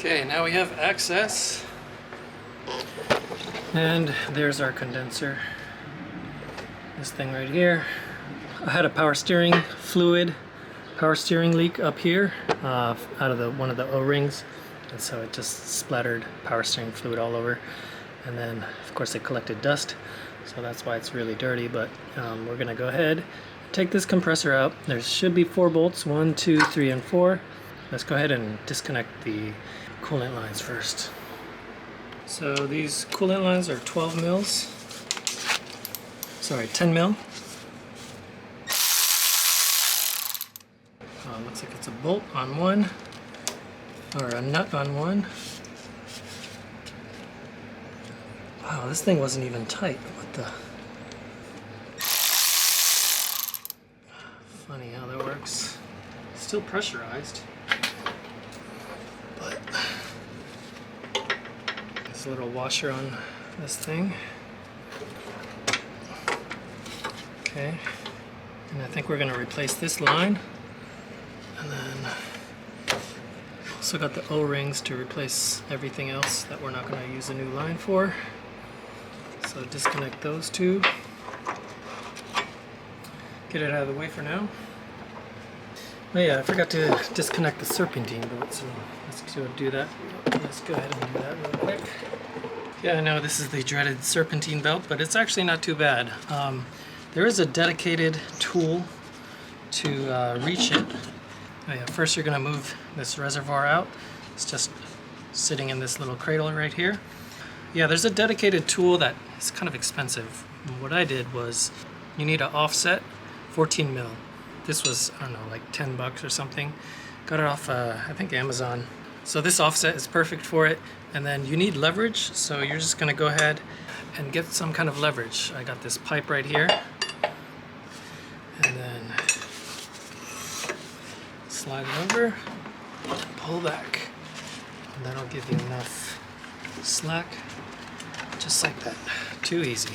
Okay, now we have access. And there's our condenser. This thing right here. I had a power steering leak up here out of one of the O-rings, and so it just splattered power steering fluid all over, and then of course it collected dust, so that's why it's really dirty. But we're gonna go ahead and take this compressor out. There should be 4 bolts, 1, 2, 3, and 4. Let's go ahead and disconnect the coolant lines first. So these coolant lines are 12 mils. Sorry, 10 mil. Looks like it's a bolt on one, or a nut on one. Wow, this thing wasn't even tight. What the? Funny how that works. Still pressurized. But there's a little washer on this thing. Okay. And I think we're going to replace this line. And then also got the O-rings to replace everything else that we're not going to use a new line for. So disconnect those two. Get it out of the way for now. Oh yeah, I forgot to disconnect the Serpentine belt, so let's go do that. Let's go ahead and do that real quick. Yeah, I know this is the dreaded Serpentine belt, but it's actually not too bad. There is a dedicated tool to reach it. Oh yeah, first you're going to move this reservoir out. It's just sitting in this little cradle right here. Yeah, there's a dedicated tool that is kind of expensive. And what I did was, you need an offset 14 mil. This was, I don't know, like 10 bucks or something. Got it off, I think, Amazon. So this offset is perfect for it. And then you need leverage, so you're just going to go ahead and get some kind of leverage. I got this pipe right here. And then slide it over, pull back, and that'll give you enough slack, just like that. Too easy.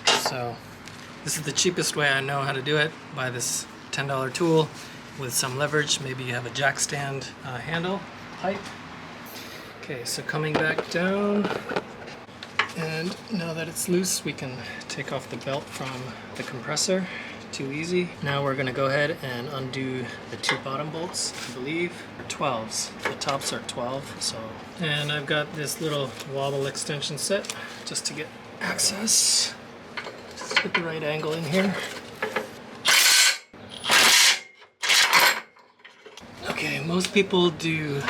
So this is the cheapest way I know how to do it. Buy this $10 tool with some leverage. Maybe you have a jack stand handle pipe. Okay, so coming back down, and now that it's loose, we can take off the belt from the compressor. Too easy. Now we're going to go ahead and undo the 2 bottom bolts. I believe are 12s. The tops are 12. So, and I've got this little wobble extension set just to get access. Just get the right angle in here. Okay, most people do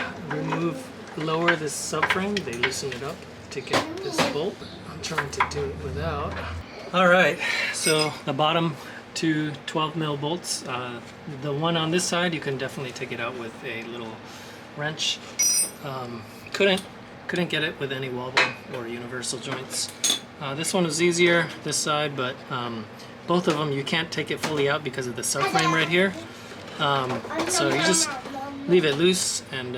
lower this subframe. They loosen it up to get this bolt. I'm trying to do it without. All right, so the bottom 2 12 mil bolts. The one on this side, you can definitely take it out with a little wrench. Couldn't get it with any wobble or universal joints. This one was easier, this side, but both of them you can't take it fully out because of the subframe right here. So you just leave it loose, and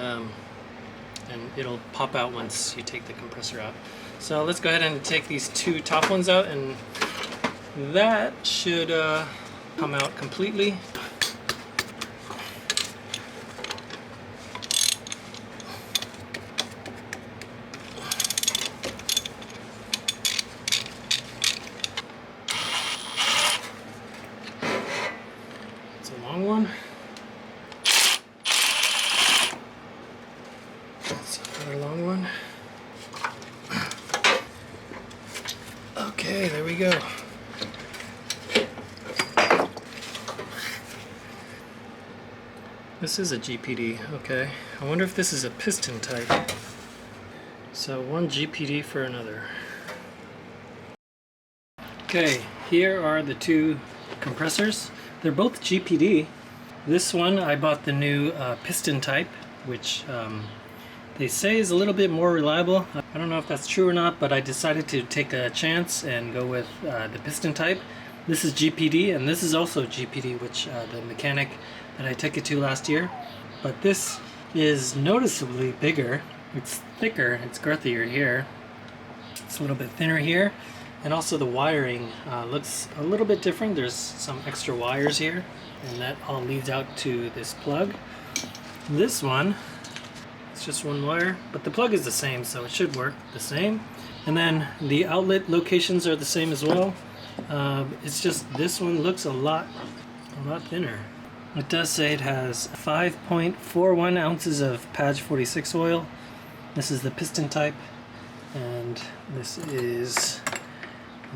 it'll pop out once you take the compressor out. So let's go ahead and take these 2 top ones out, and that should come out completely. It's a long one. That's another long one. Okay, there we go. This is a GPD, okay. I wonder if this is a piston type. So one GPD for another. Okay, here are the 2 compressors. They're both GPD. This one I bought the new piston type, which they say is a little bit more reliable. I don't know if that's true or not, but I decided to take a chance and go with the piston type. This is GPD, and this is also GPD, which the mechanic that I took it to last year. But this is noticeably bigger. It's thicker, it's girthier here. It's a little bit thinner here. And also the wiring looks a little bit different. There's some extra wires here, and that all leads out to this plug. This one It's just one wire, but the plug is the same, so it should work the same. And then the outlet locations are the same as well. It's just this one looks a lot thinner. It does say it has 5.41 ounces of Patch 46 oil. This is the piston type, and this is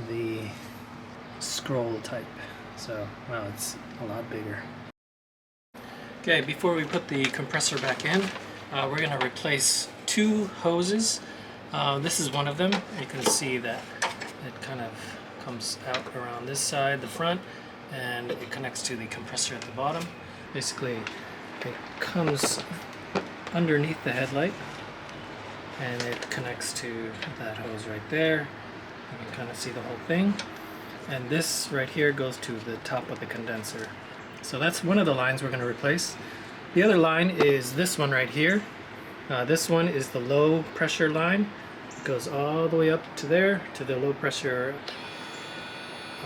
the scroll type. So, wow, it's a lot bigger. Okay, before we put the compressor back in, we're going to replace two hoses. This is one of them. You can see that it kind of comes out around this side, the front, and it connects to the compressor at the bottom. Basically, it comes underneath the headlight, and it connects to that hose right there. You can kind of see the whole thing. And this right here goes to the top of the condenser. So that's one of the lines we're going to replace. The other line is this one right here. This one is the low pressure line. It goes all the way up to there, to the low pressure,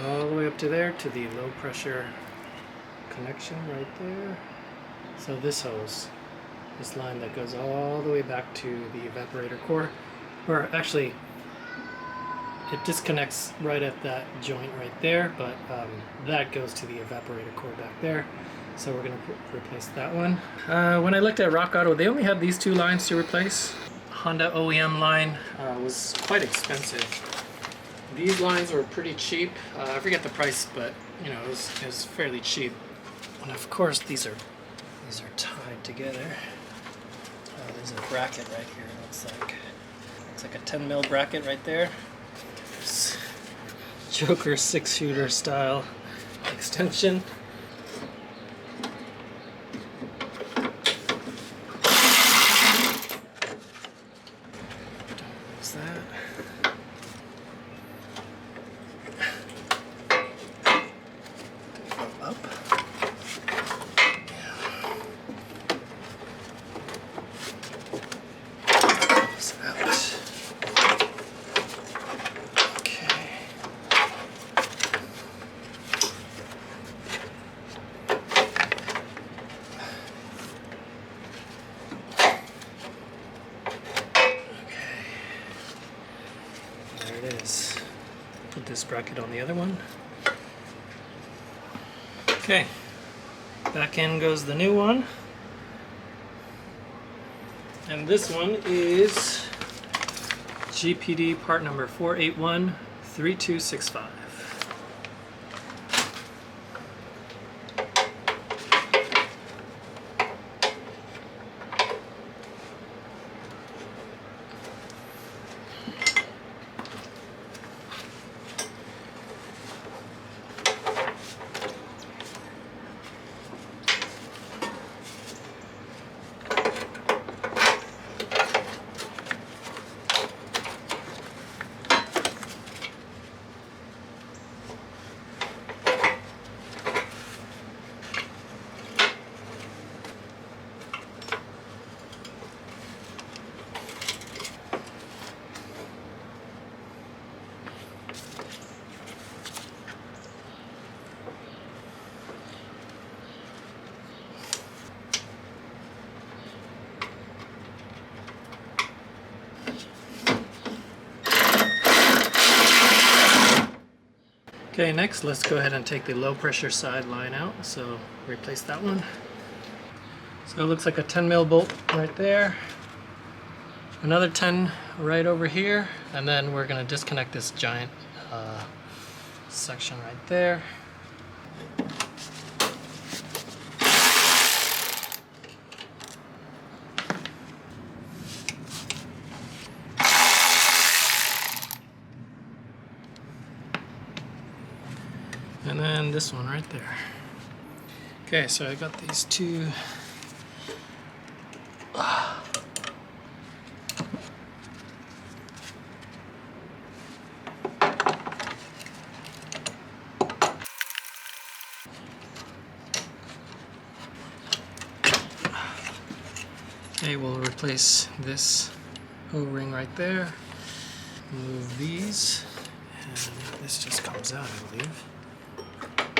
all the way up to there, to the low pressure connection right there. So this hose, this line that goes all the way back to the evaporator core, or actually it disconnects right at that joint right there, but that goes to the evaporator core back there. So we're going to replace that one. When I looked at Rock Auto, they only had these two lines to replace. Honda OEM line was quite expensive. These lines were pretty cheap. I forget the price, but you know, it was fairly cheap. And of course, these are tied together. There's a bracket right here. Looks like a 10 mil bracket right there. There's Joker 6-shooter style extension. Put this bracket on the other one. Okay, back in goes the new one. And this one is GPD part number 4813265. Okay, next let's go ahead and take the low pressure side line out. So replace that one. So it looks like a 10 mil bolt right there. Another 10 right over here. And then we're going to disconnect this giant section right there. And then this one right there. Okay, so I got these two. Okay, we'll replace this O-ring right there. Move these, and this just comes out, I believe.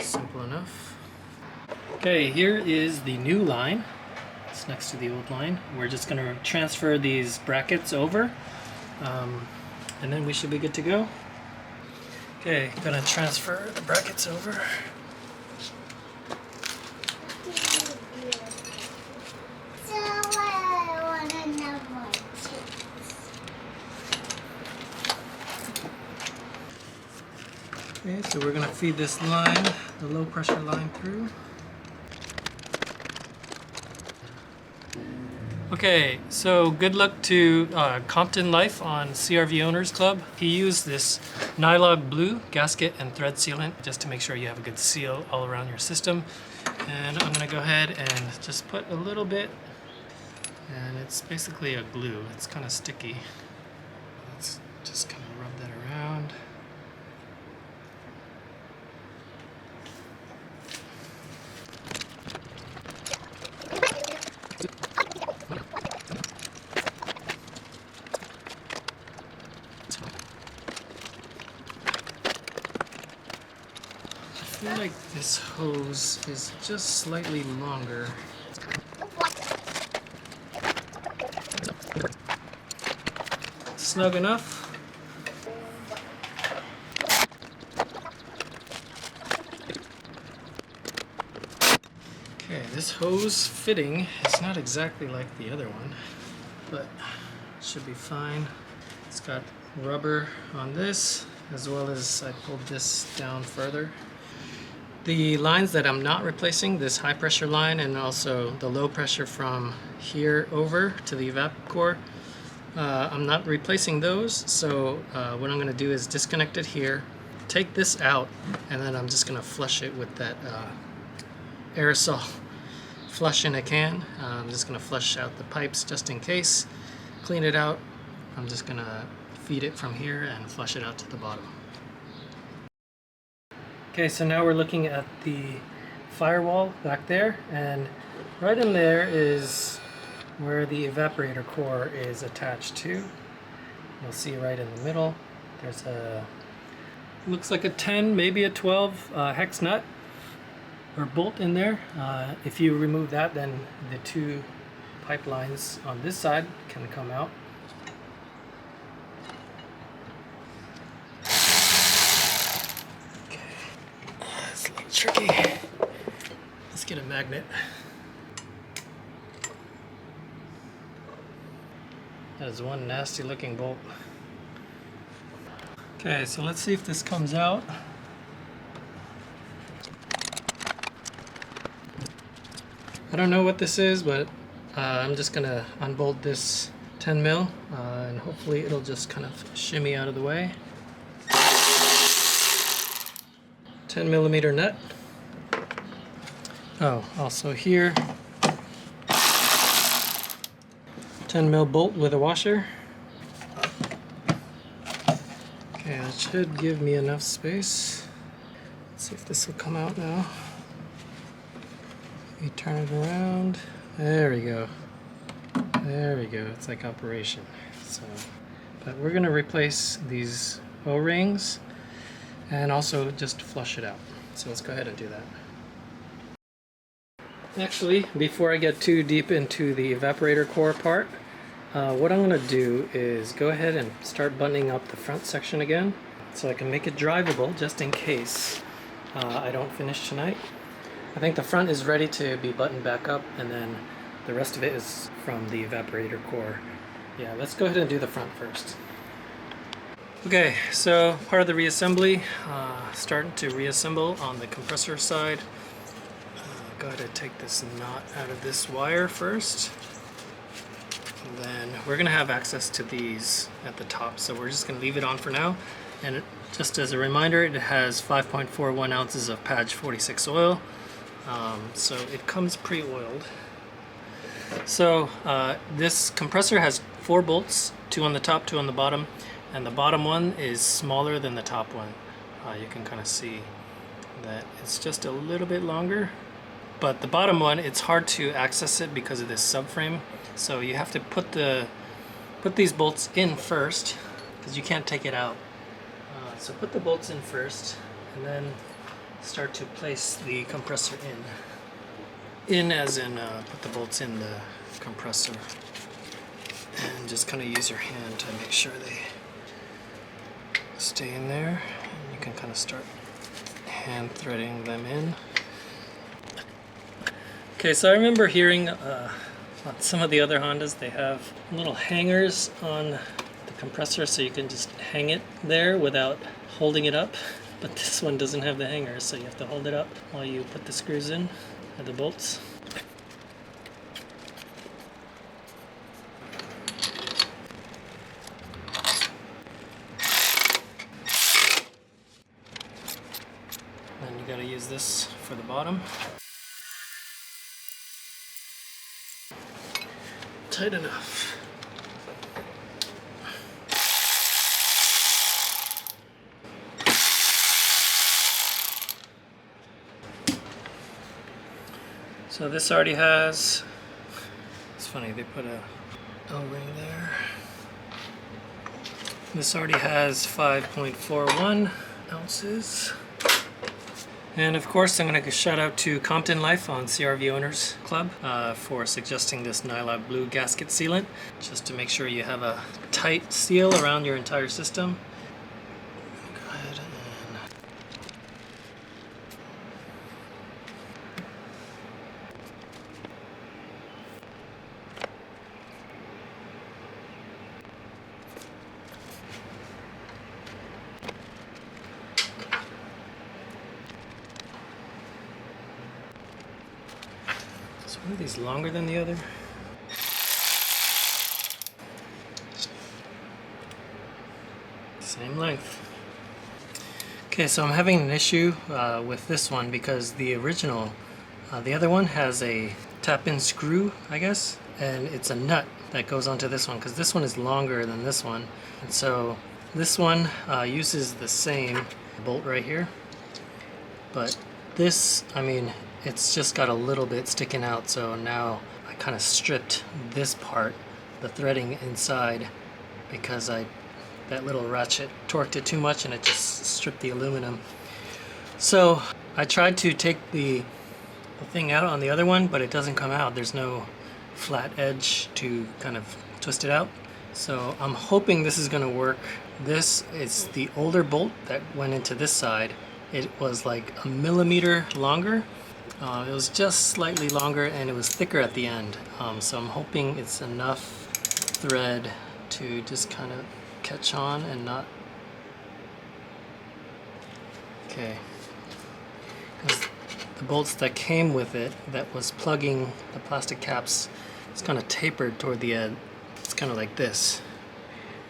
Simple enough. Okay, here is the new line. It's next to the old line. We're just going to transfer these brackets over, and then we should be good to go. Okay, gonna transfer the brackets over. Okay, so we're gonna feed this line, the low pressure line, through. Okay, so good luck to Compton Life on CRV Owners Club. He used this Nylog blue gasket and thread sealant just to make sure you have a good seal all around your system. And I'm gonna go ahead and just put a little bit, and it's basically a glue. It's kind of sticky. Let's just kind of rub that around. I feel like this hose is just slightly longer. Snug enough. Okay, this hose fitting is not exactly like the other one, but it should be fine. It's got rubber on this, as well as I pulled this down further. The lines that I'm not replacing, this high pressure line and also the low pressure from here over to the evap core, I'm not replacing those. So what I'm going to do is disconnect it here, take this out, and then I'm just going to flush it with that aerosol flush in a can. I'm just going to flush out the pipes just in case, clean it out. I'm just going to feed it from here and flush it out to the bottom. Okay, so now we're looking at the firewall back there, and right in there is where the evaporator core is attached to. You'll see right in the middle, there's a, looks like a 10, maybe a 12 hex nut or bolt in there. If you remove that, then the two pipelines on this side can come out. Tricky. Let's get a magnet. That is one nasty looking bolt. Okay, so let's see if this comes out. I don't know what this is, but I'm just gonna unbolt this 10 mil and hopefully it'll just kind of shimmy out of the way. 10 millimeter nut. Oh, also here, 10 mil bolt with a washer. Okay, that should give me enough space. Let's see if this will come out now. You turn it around. There we go. There we go. It's like operation. So, but we're gonna replace these O-rings and also just flush it out. So let's go ahead and do that. Actually, before I get too deep into the evaporator core part, what I'm going to do is go ahead and start buttoning up the front section again so I can make it drivable just in case I don't finish tonight. I think the front is ready to be buttoned back up, and then the rest of it is from the evaporator core. Yeah, let's go ahead and do the front first. Okay, so part of the reassembly, starting to reassemble on the compressor side. Go ahead and take this knot out of this wire first. And then we're going to have access to these at the top, so we're just going to leave it on for now. And just as a reminder, it has 5.41 ounces of Patch 46 oil, so it comes pre-oiled. So this compressor has 4 bolts, 2 on the top, 2 on the bottom, and the bottom one is smaller than the top one. You can kind of see that it's just a little bit longer. But the bottom one, it's hard to access it because of this subframe. So you have to put these bolts in first, because you can't take it out. So put the bolts in first, and then start to place the compressor in. in as in put the bolts in the compressor, and just kind of use your hand to make sure they stay in there, and you can kind of start hand threading them in. Okay, so I remember hearing on some of the other Hondas they have little hangers on the compressor so you can just hang it there without holding it up, but this one doesn't have the hangers, so you have to hold it up while you put the screws in and the bolts. Then you gotta use this for the bottom. Tight enough. So this already has, it's funny, they put a O-ring there. This already has 5.41 ounces. And of course, I'm going to give a shout out to Compton Life on CRV Owners Club for suggesting this Nylock blue gasket sealant, just to make sure you have a tight seal around your entire system. Go ahead and so one of these longer than the other. Same length. Okay, so I'm having an issue with this one because the original, the other one has a tap-in screw, I guess, and it's a nut that goes onto this one because this one is longer than this one. And so this one uses the same bolt right here, but this, I mean, it's just got a little bit sticking out, so now I kind of stripped this part, the threading inside, because that little ratchet torqued it too much and it just stripped the aluminum. So I tried to take the thing out on the other one, but it doesn't come out. There's no flat edge to kind of twist it out. So I'm hoping this is going to work. This is the older bolt that went into this side. It was like a millimeter longer. It was just slightly longer and it was thicker at the end. So I'm hoping it's enough thread to just kind of catch on and not. Okay. The bolts that came with it that was plugging the plastic caps, it's kind of tapered toward the end. It's kind of like this.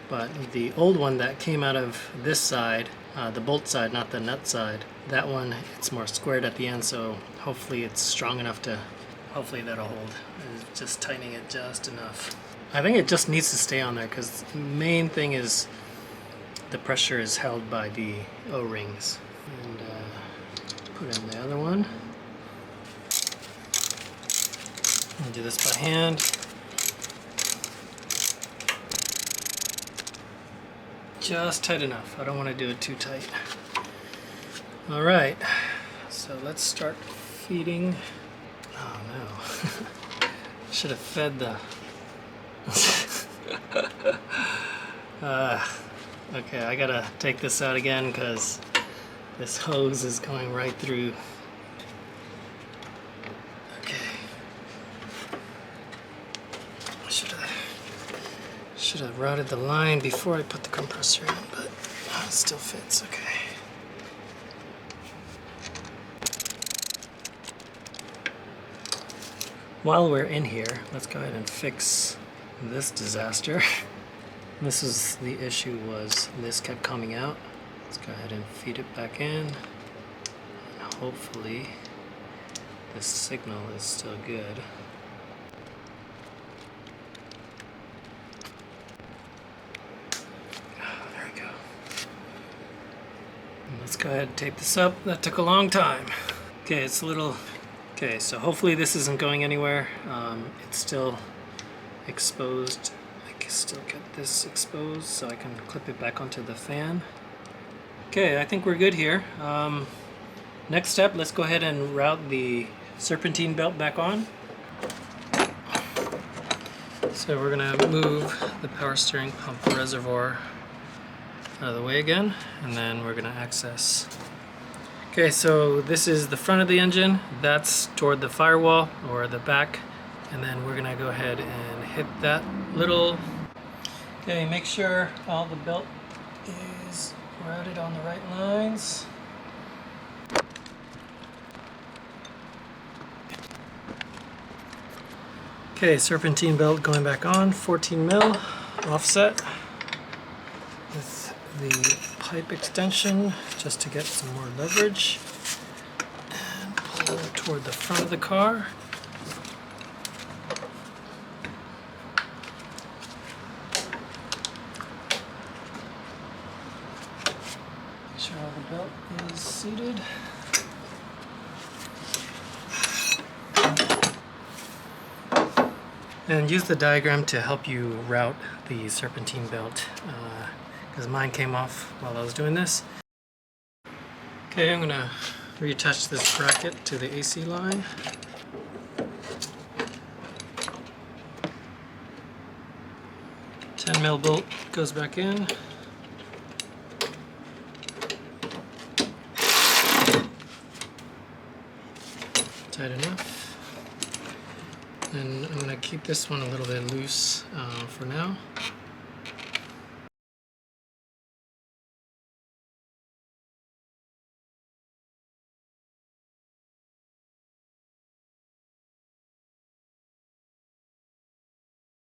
But the old one that came out of this side, the bolt side, not the nut side, that one, it's more squared at the end, so hopefully it's strong enough to, hopefully that'll hold. It's just tightening it just enough. I think it just needs to stay on there because the main thing is the pressure is held by the O-rings. And put in the other one. I'll do this by hand. Just tight enough. I don't want to do it too tight. All right, so let's start feeding. Oh no, should have fed the. Okay, I gotta take this out again because this hose is going right through. Okay, should have routed the line before I put the compressor in, but it still fits. Okay. While we're in here, let's go ahead and fix this disaster. This is the issue, was this kept coming out. Let's go ahead and feed it back in. And hopefully this signal is still good. Oh, there we go. And let's go ahead and tape this up. That took a long time. Okay, it's a little. Okay, so hopefully this isn't going anywhere. It's still exposed. I can still get this exposed so I can clip it back onto the fan. Okay, I think we're good here. Next step, let's go ahead and route the serpentine belt back on. So we're gonna move the power steering pump reservoir out of the way again, and then we're gonna access. Okay, so this is the front of the engine, that's toward the firewall or the back, and then we're gonna go ahead and hit that little. Okay, make sure all the belt is routed on the right lines. Okay, serpentine belt going back on, 14 mil offset with the pipe extension just to get some more leverage, and pull toward the front of the car. Make sure all the belt is seated. And use the diagram to help you route the serpentine belt, because mine came off while I was doing this. Okay, I'm gonna reattach this bracket to the AC line. $10 mil bolt goes back in. Tight enough. And I'm going to keep this one a little bit loose for now.